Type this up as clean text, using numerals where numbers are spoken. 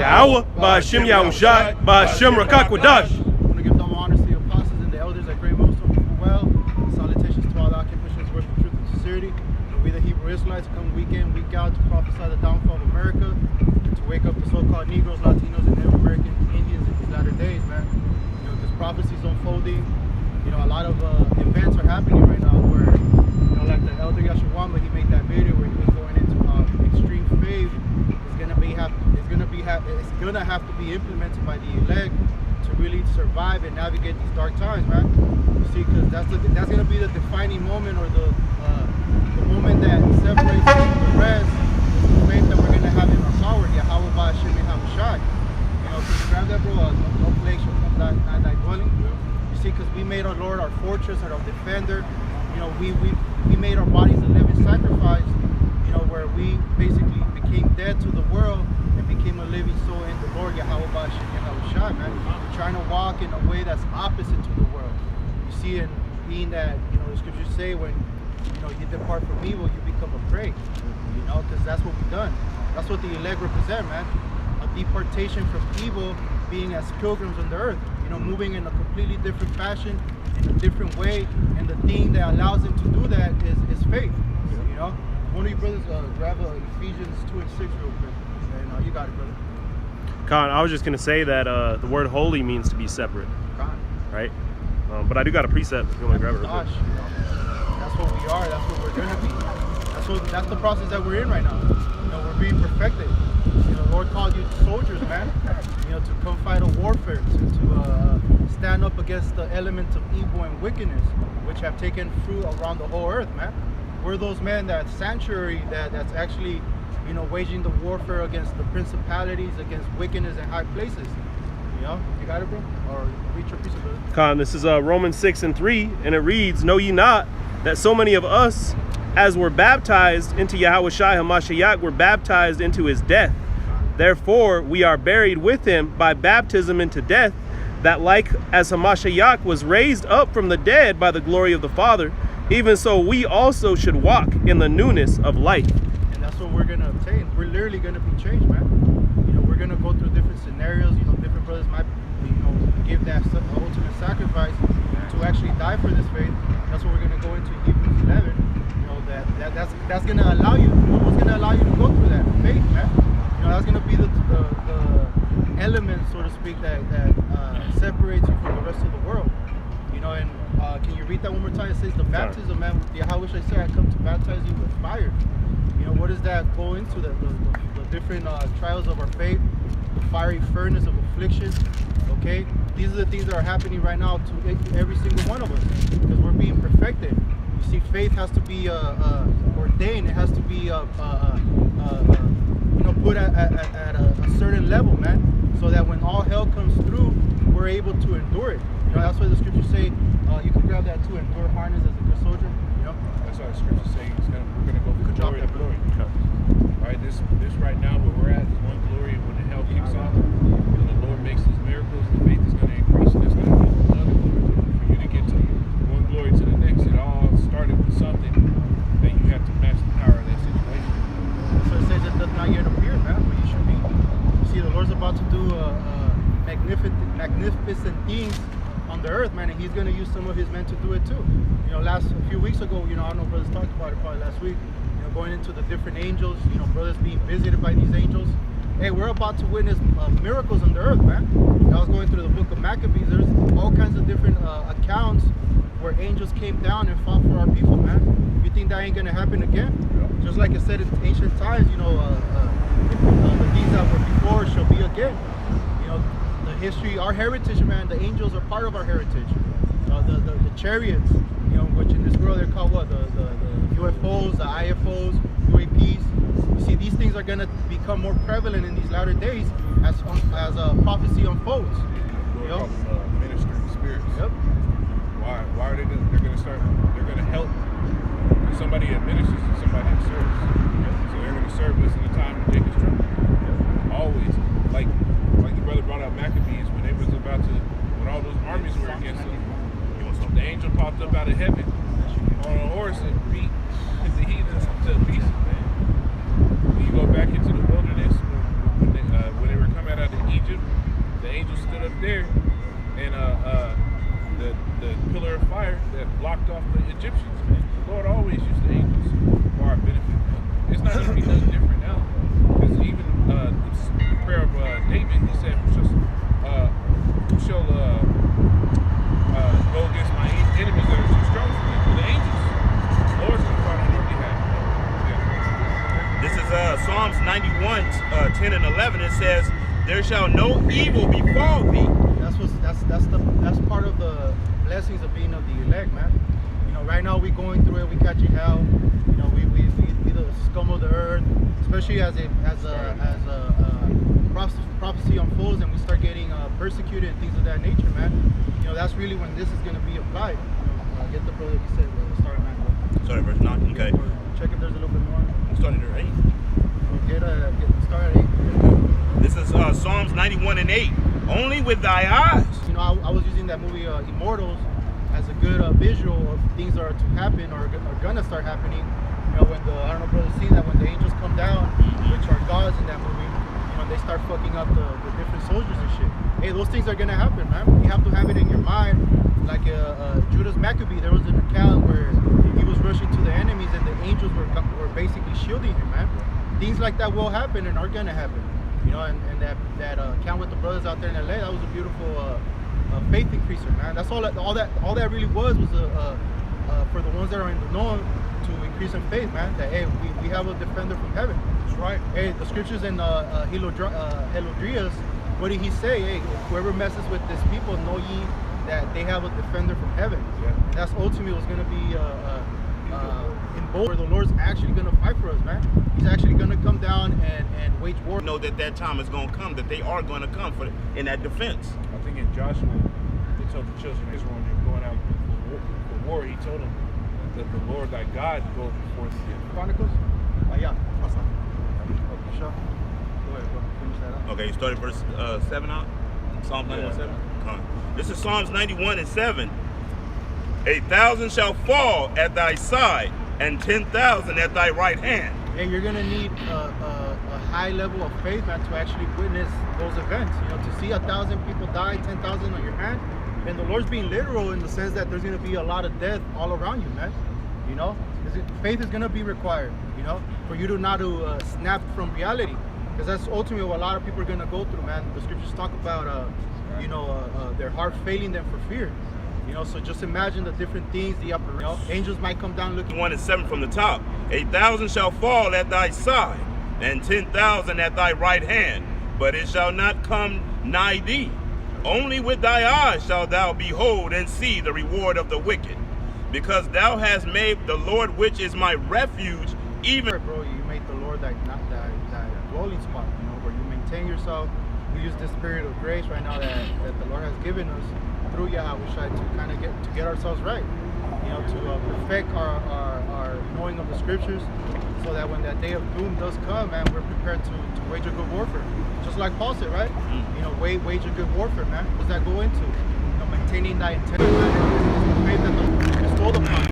Yahweh, Ba'Hashem Yahushai, Ba'Hashem Rakakwadash. I want to give double honors to the apostles and the elders at Great Millstone well. Salutations to all the occupations working truth and sincerity. We the Hebrew Israelites come week in, week out to prophesy the downfall of America and to wake up the so-called Negroes, Latinos, and Native American Indians in these latter days, man. You know, this prophecy is unfolding. You know, a lot of events are happening right now where, you know, like the elder Yashawamba, he made that video where he was going into extreme faith. It's gonna have to be implemented by the elect to really survive and navigate these dark times, man. You see, because that's gonna be the defining moment, or the moment that separates us from the rest. Is the faith that we're gonna have in our power, Yahweh Ba'Hashem Yahushai. You know, can you grab that, bro? No plague shall come nigh thy dwelling. You see, because we made our Lord our fortress and our defender. You know, we made our bodies a living sacrifice. You know, where we basically became dead to the world and became a living soul in the Lord, Yahweh Ba'Hashem Yahushai, man. We're trying to walk in a way that's opposite to the world. You see, and being that, you know, the scriptures say when, you know, you depart from evil, you become a prey. You know, because that's what we've done. That's what the elect represent, man. A deportation from evil, being as pilgrims on the earth. You know, moving in a completely different fashion, in a different way, and the thing that allows them to do that is faith. You know. One of you brothers grab Ephesians 2 and 6 real quick. And you got it, brother. Khan, I was just going to say that the word holy means to be separate. Khan. Right? But I do got a precept if you want to grab it real quick. That's what we are. That's what we're going to be. That's the process that we're in right now. You know, we're being perfected. You know, the Lord called you soldiers, man. You know, to come fight a warfare, to stand up against the elements of evil and wickedness, which have taken fruit around the whole earth, man. We're those men, that sanctuary that's actually, you know, waging the warfare against the principalities, against wickedness in high places. You know, you got it, bro? Or read your piece of it. Khan, this is Romans 6 and 3, and it reads, "Know ye not that so many of us, as were baptized into Yahushai HaMashiach, were baptized into his death? Therefore we are buried with him by baptism into death, that like as HaMashiach was raised up from the dead by the glory of the Father, even so we also should walk in the newness of life." And that's what we're going to obtain. We're literally going to be changed, man. You know, we're going to go through different scenarios. You know, different brothers might, you know, give that ultimate sacrifice to actually die for this faith. That's what we're going to go into Hebrews 11. You know, that's going to allow you, what's going to allow you to go through that faith, man. You know, that's going to be the element, so to speak, that separates you from the rest of the world. You know, and can you read that one more time? It says the baptism, man. Yahweh I say, I come to baptize you with fire. You know, what does that go into? The different trials of our faith, the fiery furnace of affliction. Okay, these are the things that are happening right now to every single one of us, because we're being perfected. You see, faith has to be ordained. It has to be you know, put at a certain level, man, so that when all hell comes through, we're able to endure it. You know, that's why the scriptures say you can grab that too, endure hardness as a good soldier. You know, that's why the scriptures say we're gonna go from glory to glory. Right, this right now where we're at is one glory, and when the hell kicks off, and the Lord makes his miracles, the faith is gonna increase, and it's gonna be another glory for you to get to one glory to the next. It all started with something that you have to match the power of that situation. So it says it does not yet appear, man, but you should be. You see, the Lord's about to do magnificent things on the earth, man, and he's going to use some of his men to do it too. You know, a few weeks ago, you know, I don't know if brothers talked about it probably last week, you know, going into the different angels, you know, brothers being visited by these angels. Hey, we're about to witness miracles on the earth, man. I was going through the book of Maccabees. There's all kinds of different accounts where angels came down and fought for our people, man. You think that ain't going to happen again? Yeah. Just like it said in ancient times, you know, the things that were before shall be again. You know, the history, our heritage, man, the angels are part of our heritage. The chariots, you know, which in this world they're called what? The UFOs, the IFOs, UAPs. You see, these things are going to become more prevalent in these latter days as prophecy unfolds. You know? Ministering spirits. Yep. Why are they going to, they're going to help somebody that ministers and somebody that serves. Yep. So they're going to serve us in the time of Jacob's trouble. Yep. Always. Like the brother brought out Maccabees, when they was about to, when all those armies were against them, the angel popped up out of heaven on a horse and beat the heathens to pieces, man. When you go back into the wilderness, when they were coming out angels stood up there, and the pillar of fire that blocked off the Egyptians, man. The Lord always used the angels for our benefit, man. It's not going to be nothing different now. Because even the prayer of David, he said, who shall go against my enemies that are too strong for me? The angels. The Lord's going to fight on our behalf. Yeah. This is Psalms 91, 10 and 11. It says, there shall no evil befall thee. That's part of the blessings of being of the elect, man. You know, right now we going through it, we catching hell. You know, we the scum of the earth, especially as prophecy unfolds and we start getting persecuted and things of that nature, man. You know, that's really when this is going to be applied. You know, get the brother he said, start, man. Sorry, verse 9. Okay. Check if there's a little bit more. I'm starting at 8. Get started at 8. This is Psalms 91 and 8. Only with thy eyes. You know, I was using that movie Immortals as a good visual of things that are to happen or are gonna start happening. You know, when I don't know, brother, see that when the angels come down, which are gods in that movie, you know, they start fucking up the different soldiers and shit. Hey, those things are gonna happen, man. You have to have it in your mind. Like Judas Maccabee, there was an account where he was rushing to the enemies and the angels were basically shielding him, man. Things like that will happen and are gonna happen. You know, and that account with the brothers out there in LA, that was a beautiful faith increaser, man. That's all that really was for the ones that are in the know to increase in faith, man. That hey, we have a defender from heaven. That's right. Hey, the scriptures in Helodrius, what did he say? Hey, whoever messes with this people, know ye that they have a defender from heaven. Yeah. And that's ultimately what's going to be in bold, where the Lord's actually going to fight for us, man. He's actually going to come down and wage war. Know that time is going to come, that they are going to come in that defense. I think in Joshua, they told the children of Israel when they're going out for war, he told them that the Lord thy God goes before thee. Chronicles? Yeah. Awesome. Okay, sure. Go ahead, finish that up. Okay, you started verse 7 out? Psalms 91, 7? Come on. This is Psalms 91 and 7. 1,000 shall fall at thy side, and 10,000 at thy right hand. Yeah, you're gonna need a high level of faith, man, to actually witness those events. You know, to see 1,000 people die, 10,000 on your hand, and the Lord's being literal in the sense that there's gonna be a lot of death all around you, man. You know, faith is gonna be required. You know, for you to not to snap from reality, because that's ultimately what a lot of people are gonna go through, man. The scriptures talk about, their heart failing them for fear. You know, so just imagine the different things, angels might come down looking. 1 and 7 from the top. 1,000 shall fall at thy side, and 10,000 at thy right hand, but it shall not come nigh thee. Only with thy eyes shalt thou behold and see the reward of the wicked, because thou hast made the Lord, which is my refuge, even. Bro, you made the Lord that dwelling spot, you know, where you maintain yourself. We use this spirit of grace right now that the Lord has given us through Yahushua to kind of get ourselves right, you know, to perfect our knowing of the scriptures, so that when that day of doom does come, man, we're prepared to wage a good warfare. Just like Paul said, right? You know, wage a good warfare, man. What does that go into? You know, maintaining that integrity, man, is the faith that the bestowed upon.